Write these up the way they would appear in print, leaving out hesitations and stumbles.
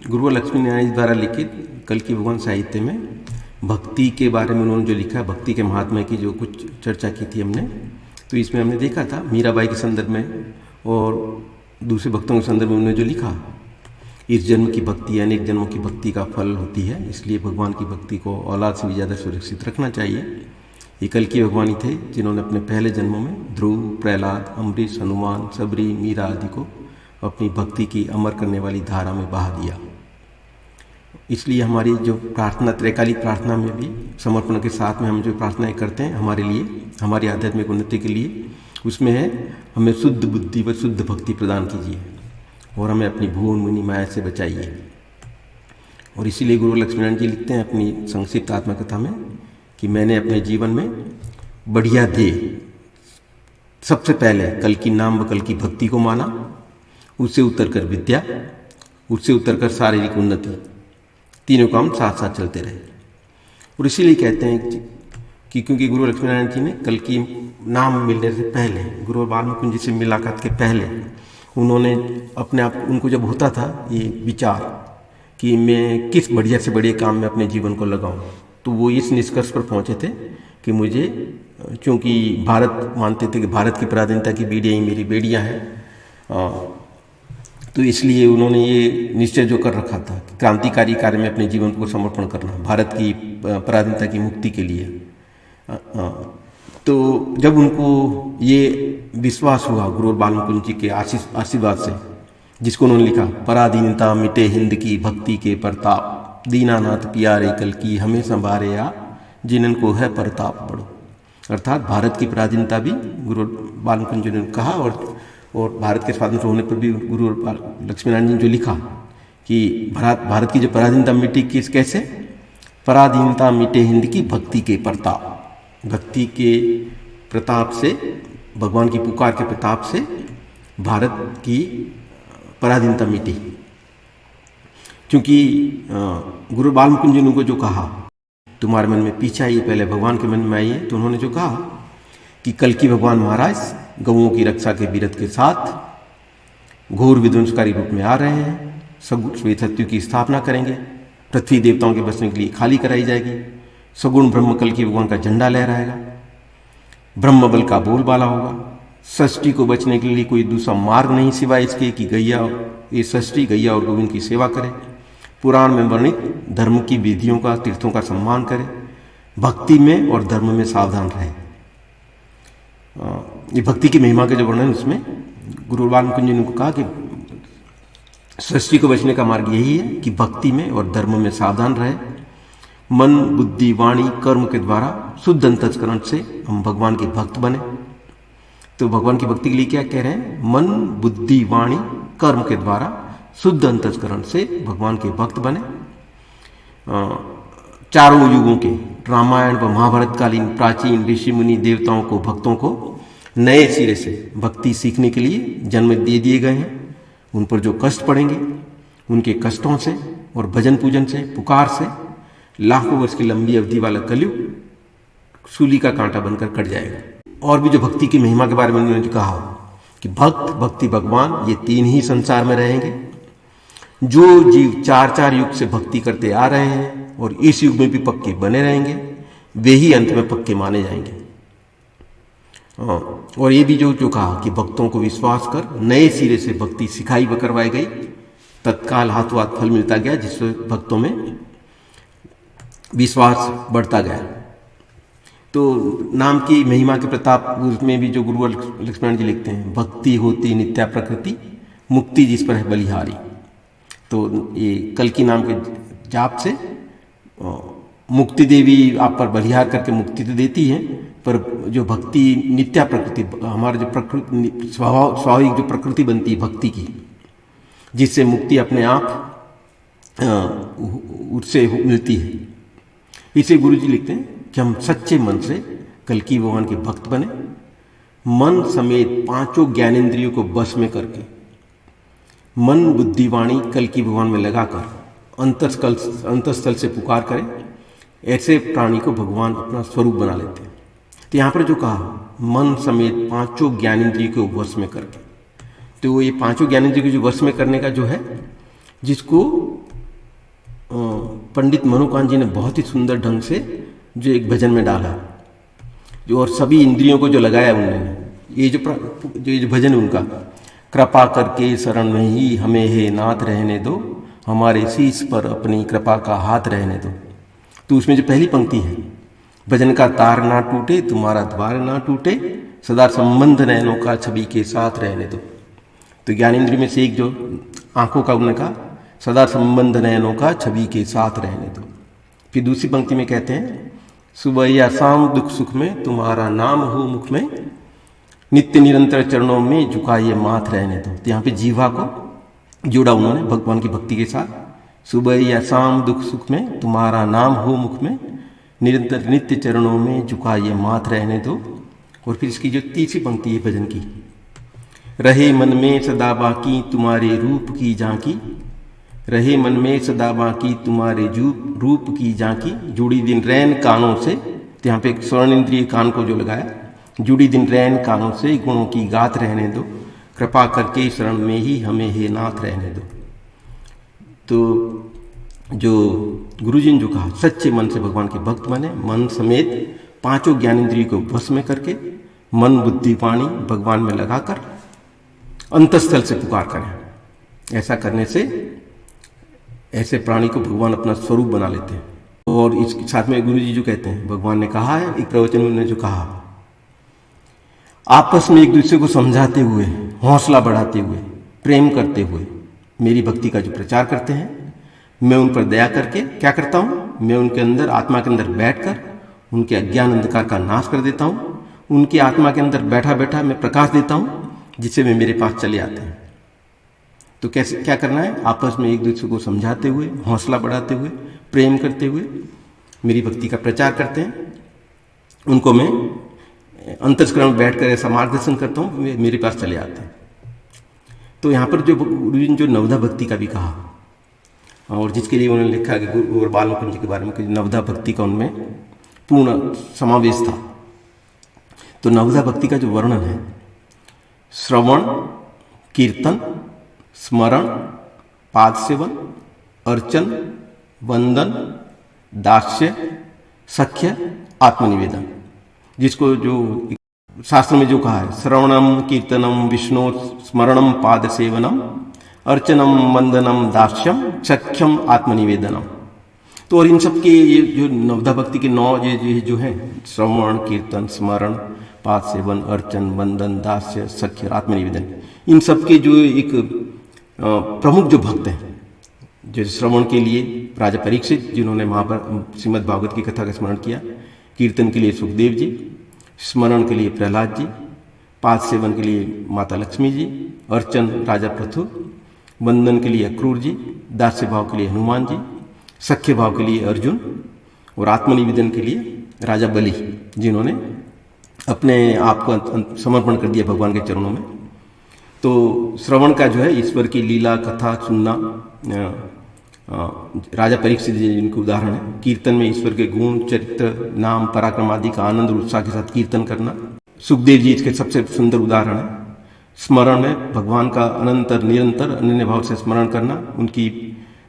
गुरुवर लक्ष्मी नारायण जी द्वारा लिखित कल्कि भगवान साहित्य में भक्ति के बारे में उन्होंने जो लिखा, भक्ति के महात्मा की जो कुछ चर्चा की थी हमने, तो इसमें हमने देखा था मीराबाई के संदर्भ में और दूसरे भक्तों के संदर्भ में उन्होंने जो लिखा, इस जन्म की भक्ति अनेक जन्मों की भक्ति का फल होती है, इसलिए भगवान की भक्ति को औलाद से भी ज़्यादा सुरक्षित रखना चाहिए। ये कल्कि भगवान ही थे जिन्होंने अपने पहले जन्मों में ध्रुव, प्रहलाद, अम्बरीश, हनुमान, सबरी, मीरा आदि को अपनी भक्ति की अमर करने वाली धारा में बहा दिया। इसलिए हमारी जो प्रार्थना, त्रैकालिक प्रार्थना में भी समर्पण के साथ में हम जो प्रार्थनाएं करते हैं हमारे लिए, हमारी आध्यात्मिक उन्नति के लिए, उसमें है हमें शुद्ध बुद्धि व शुद्ध भक्ति प्रदान कीजिए और हमें अपनी भुवन मुनि माया से बचाइए। और इसीलिए गुरु लक्ष्मीनारायण जी लिखते हैं अपनी संक्षिप्त आत्मकथा में कि मैंने अपने जीवन में बढ़िया ध्येय सबसे पहले कल की नाम व कल की भक्ति को माना, उससे उतर कर विद्या, उससे उतर कर शारीरिक उन्नति, तीनों काम साथ साथ चलते रहे। और इसीलिए कहते हैं कि क्योंकि गुरु लक्ष्मीनारायण जी ने कल की नाम मिलने से पहले, गुरु वाल्मीकि जी से मुलाकात के पहले, उन्होंने अपने आप, उनको जब होता था ये विचार कि मैं किस बढ़िया से बढ़िया काम में अपने जीवन को लगाऊं, तो वो इस निष्कर्ष पर पहुंचे थे कि मुझे, क्योंकि भारत मानते थे कि भारत की पराधीनता की बेड़ियाँ ही मेरी बेड़ियाँ हैं, तो इसलिए उन्होंने ये निश्चय जो कर रखा था कि क्रांतिकारी कार्य में अपने जीवन को समर्पण करना भारत की पराधीनता की मुक्ति के लिए। तो जब उनको ये विश्वास हुआ गुरु वाल्मीकि जी के आशीर्वाद से, जिसको उन्होंने लिखा, पराधीनता मिटे हिंद की भक्ति के प्रताप, दीनानाथ प्यारे कल की हमें संभारे आ, जिनन को है प्रताप बड़ो। अर्थात भारत की पराधीनता भी गुरु वाल्मीकि जी ने कहा, और भारत के स्वतंत्र होने पर भी गुरु लक्ष्मीनारायण जी ने जो लिखा कि भारत की जो पराधीनता मिटी किस कैसे, पराधीनता मिटे हिंद की भक्ति के प्रताप, भक्ति के प्रताप से, भगवान की पुकार के प्रताप से भारत की पराधीनता मिटी। क्योंकि गुरु वाल्मीकि जी ने उनको जो कहा, तुम्हारे मन में पीछे आइए, पहले भगवान के मन में आइए, तो उन्होंने जो कहा कि कल की भगवान महाराज गौओं की रक्षा के बीरत के साथ घोर विध्वंसकारी रूप में आ रहे हैं, सब श्वेत सत्यु की स्थापना करेंगे, पृथ्वी देवताओं के बसने के लिए खाली कराई जाएगी, सगुण ब्रह्म कल की भगवान का झंडा लहराएगा, ब्रह्म बल का बोलबाला होगा, षष्ठी को बचने के लिए कोई दूसरा मार्ग नहीं सिवाय इसके कि गैया, ये षष्ठी गैया और गोविंद की सेवा करे, पुराण में वर्णित धर्म की विधियों का, तीर्थों का सम्मान करे, भक्ति में और धर्म में सावधान रहे। ये भक्ति की महिमा के जो वर्णन, उसमें गुरु वाल्मीकि जी ने कहा कि सृष्टि को बचने का मार्ग यही है कि भक्ति में और धर्म में सावधान रहे, मन, बुद्धि, वाणी, कर्म के द्वारा शुद्ध अंतःकरण से हम भगवान के भक्त बने। तो भगवान की भक्ति के लिए क्या कह रहे हैं? मन, बुद्धि, वाणी, कर्म के द्वारा शुद्ध अंतःकरण से भगवान के भक्त बने। चारों युगों के रामायण व महाभारत कालीन प्राचीन ऋषि मुनि देवताओं को, भक्तों को नए सिरे से भक्ति सीखने के लिए जन्म दे दिए गए हैं। उन पर जो कष्ट पड़ेंगे, उनके कष्टों से और भजन पूजन से, पुकार से लाखों वर्ष की लंबी अवधि वाला कलयुग सूली का कांटा बनकर कट जाएगा। और भी जो भक्ति की महिमा के बारे में उन्होंने कहा कि भक्त, भक्ति, भगवान, ये तीन ही संसार में रहेंगे। जो जीव चार चार युग से भक्ति करते आ रहे हैं और इस युग में भी पक्के बने रहेंगे, वे ही अंत में पक्के माने जाएंगे। और ये भी जो कहा कि भक्तों को विश्वास कर नए सिरे से भक्ति सिखाई व करवाई गई, तत्काल हाथों हाथ फल मिलता गया, जिससे भक्तों में विश्वास बढ़ता गया। तो नाम की महिमा के प्रताप उसमें भी जो गुरु लक्ष्मण जी लिखते हैं, भक्ति होती नित्या प्रकृति, मुक्ति जिस पर है बलिहारी। तो ये कल की नाम के जाप से मुक्ति देवी आप पर बलिहार करके मुक्ति तो देती है, पर जो भक्ति नित्या प्रकृति, हमारा जो प्रकृति स्वाभाविक जो प्रकृति बनती है भक्ति की, जिससे मुक्ति अपने आप उससे मिलती है। इसे गुरु जी लिखते हैं कि हम सच्चे मन से कल की भगवान के भक्त बने, मन समेत पांचों ज्ञानेंद्रियों को बस में करके, मन, बुद्धि, वाणी कल की भगवान में लगाकर अंतस्थल से पुकार करें। ऐसे प्राणी को भगवान अपना स्वरूप बना लेते हैं। तो यहाँ पर जो कहा मन समेत पांचों ज्ञानेंद्रियों को वश में करके, तो ये पांचों ज्ञानेंद्रियों को जो वश में करने का जो है, जिसको पंडित मनोकांत जी ने बहुत ही सुंदर ढंग से जो एक भजन में डाला, जो और सभी इंद्रियों को जो लगाया उन्होंने, ये जो भजन है उनका, कृपा करके शरण में ही हमें हे नाथ रहने दो, हमारे शीश पर अपनी कृपा का हाथ रहने दो। तो उसमें जो पहली पंक्ति है, भजन का तार ना टूटे तुम्हारा द्वार ना टूटे, सदा संबंध नयनों का छवि के साथ रहने दो। तो ज्ञानेंद्र में से एक जो आंखों का उन्होंने कहा, सदा संबंध नयनों का छवि के साथ रहने दो। फिर दूसरी पंक्ति में कहते हैं, सुबह या शाम दुख सुख में तुम्हारा नाम हो मुख में, नित्य निरंतर चरणों में झुकाइए माथ रहने दो। तो यहाँ पे जीवा को जोड़ा उन्होंने भगवान की भक्ति के साथ। सुबह या शाम दुख सुख में तुम्हारा नाम हो मुख में, निरंतर नित्य चरणों में झुकाइए माथ रहने दो। और फिर इसकी जो तीसरी पंक्ति है भजन की, रहे मन में सदा बाकी तुम्हारे रूप की झांकी, रहे मन में सदा बाकी तुम्हारे रूप की झांकी, जुड़ी दिन रैन कानों से। तो यहाँ पे स्वर्ण इंद्रिय कान को जो लगाया, जुड़ी दिन रैन कानों से गुणों की गात रहने दो, कृपा करके शरण में ही हमें हे नाथ रहने दो। तो जो गुरुजी ने जो कहा, सच्चे मन से भगवान के भक्त बने, मन समेत पांचों ज्ञानेंद्रिय को वश में करके मन बुद्धि वाणी भगवान में लगाकर अंतस्थल से पुकार करें। ऐसा करने से ऐसे प्राणी को भगवान अपना स्वरूप बना लेते हैं। और इसके साथ में गुरुजी जो कहते हैं, भगवान ने कहा है एक प्रवचन में, उन्होंने जो कहा, आपस में एक दूसरे को समझाते हुए, हौसला बढ़ाते हुए, प्रेम करते हुए मेरी भक्ति का जो प्रचार करते हैं, मैं उन पर दया करके क्या करता हूँ, मैं उनके अंदर आत्मा के अंदर बैठकर उनके अज्ञान अंधकार का नाश कर देता हूँ। उनकी आत्मा के अंदर बैठा बैठा मैं प्रकाश देता हूँ, जिससे वे मेरे पास चले आते हैं। तो कैसे क्या करना है, आपस में एक दूसरे को समझाते हुए, हौसला बढ़ाते हुए, प्रेम करते हुए मेरी भक्ति का प्रचार करते हैं। उनको मैं अंतस्करण में बैठ कर ऐसा मार्गदर्शन करता हूँ, वे मेरे पास चले आते हैं। तो यहाँ पर जो गुरु जी ने जो नवधा भक्ति का भी कहा, और जिसके लिए उन्होंने लिखा कि गुरु और बाल मुकुंद जी के बारे में, कि नवधा भक्ति का उनमें पूर्ण समावेश था। तो नवधा भक्ति का जो वर्णन है, श्रवण, कीर्तन, स्मरण, पाद सेवन, अर्चन, वंदन, दास्य, सख्य, आत्मनिवेदन, जिसको जो शास्त्र में जो कहा है, श्रवणम कीर्तनम विष्णु स्मरणम पाद सेवनम अर्चनम वंदनम दास्यम सख्यम आत्मनिवेदनम। तो और इन सब के ये जो नवधा भक्ति के 9 ये जो है, श्रवण, कीर्तन, स्मरण, पाद सेवन, अर्चन, वंदन, दास्य, सख्य, आत्मनिवेदन, इन सब के जो एक प्रमुख जो भक्त हैं, जैसे श्रवण के लिए राजा परीक्षित, जिन्होंने श्रीमद् भागवत की कथा का स्मरण किया, कीर्तन के लिए सुखदेव जी, स्मरण के लिए प्रहलाद जी, पाद सेवन के लिए माता लक्ष्मी जी, अर्चन राजा पृथु, वंदन के लिए अक्रूर जी, दास्य भाव के लिए हनुमान जी, सख्य भाव के लिए अर्जुन, और आत्मनिवेदन के लिए राजा बलि, जिन्होंने अपने आप को समर्पण कर दिया भगवान के चरणों में। तो श्रवण का जो है ईश्वर की लीला कथा सुनना, राजा परीक्षित जी जिनके उदाहरण है। कीर्तन में ईश्वर के गुण, चरित्र, नाम, पराक्रम आदि का आनंद और उत्साह के साथ कीर्तन करना, सुखदेव जी इसके सबसे सुंदर उदाहरण है। स्मरण में भगवान का अनंतर निरंतर अनन्य भाव से स्मरण करना,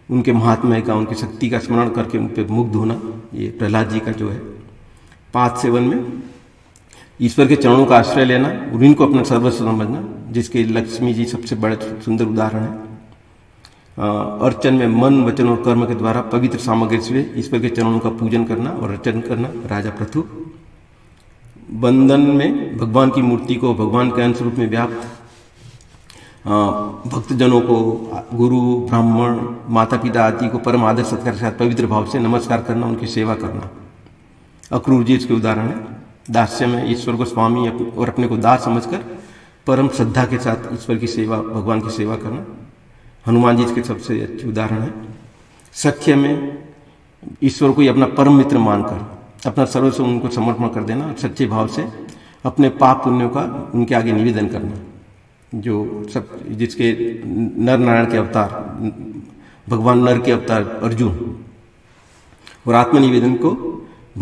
उनके महात्म्य का, उनकी शक्ति का स्मरण करके उन पर मुग्ध होना, ये प्रहलाद जी का जो है। पाद सेवन में ईश्वर के चरणों का आश्रय लेना और इनको अपना सर्वस्व समझना, जिसके लक्ष्मी जी सबसे बड़े सुंदर उदाहरण है। अर्चन में मन, वचन और कर्म के द्वारा पवित्र सामग्री से ईश्वर के चरणों का पूजन करना और अर्चन करना, राजा पृथु। वंदन में भगवान की मूर्ति को भगवान के अंश रूप में व्याप्त भक्तजनों को, गुरु, ब्राह्मण, माता पिता आदि को परम आदर सत्कार के साथ पवित्र भाव से नमस्कार करना, उनकी सेवा करना। अक्रूर जी इसके उदाहरण है। दास्य में ईश्वर को स्वामी और अपने को दास समझकर परम श्रद्धा के साथ ईश्वर की सेवा, भगवान की सेवा करना। हनुमान जी इसके सबसे अच्छे उदाहरण है। सख्य में ईश्वर को ही अपना परम मित्र मानकर अपना सर्वस्व उनको समर्पण कर देना, सच्चे भाव से अपने पाप पुण्यों का उनके आगे निवेदन करना, जो सब जिसके नर नारायण के अवतार, भगवान नर के अवतार अर्जुन। और आत्मनिवेदन को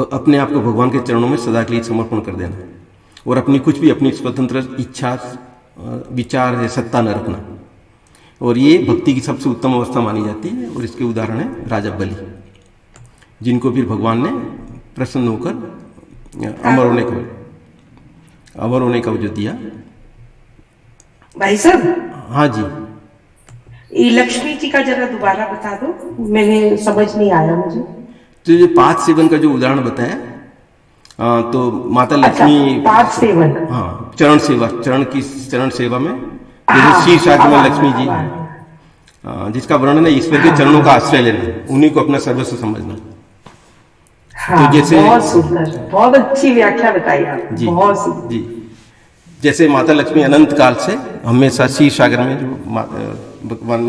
अपने आप को भगवान के चरणों में सदा के लिए समर्पण कर देना और अपनी कुछ भी अपनी स्वतंत्र इच्छा, विचार या सत्ता न रखना। और ये भक्ति की सबसे उत्तम अवस्था मानी जाती है। और इसके उदाहरण है राजा बलि। जिनको फिर भगवान ने प्रसन्न होकर अमर होने का जो दिया। भाई साहब, हाँ जी, ये लक्ष्मी जी का जरा दोबारा बता दो, मैंने समझ नहीं आया मुझे। तो ये पाद सेवन का जो उदाहरण बताया, तो माता लक्ष्मी, अच्छा, पाद सेवन, हाँ, चरण सेवा में जैसे हाँ, शीर्ष आगे में हाँ, लक्ष्मी जी, हाँ, जिसका वर्णन है ईश्वर के चरणों का आश्रय लेना, उन्हीं को अपना सर्वस्व समझना। हाँ, तो जैसे बहुत सुंदर, बहुत अच्छी व्याख्या बताई आप, जी बहुत सुंदर। जी, जैसे माता लक्ष्मी अनंत काल से हमेशा क्षीर सागर में जो भगवान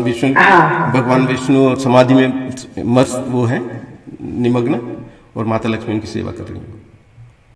विष्णु समाधि में मस्त वो है निमग्न, और माता लक्ष्मी उनकी सेवा कर रही हैं।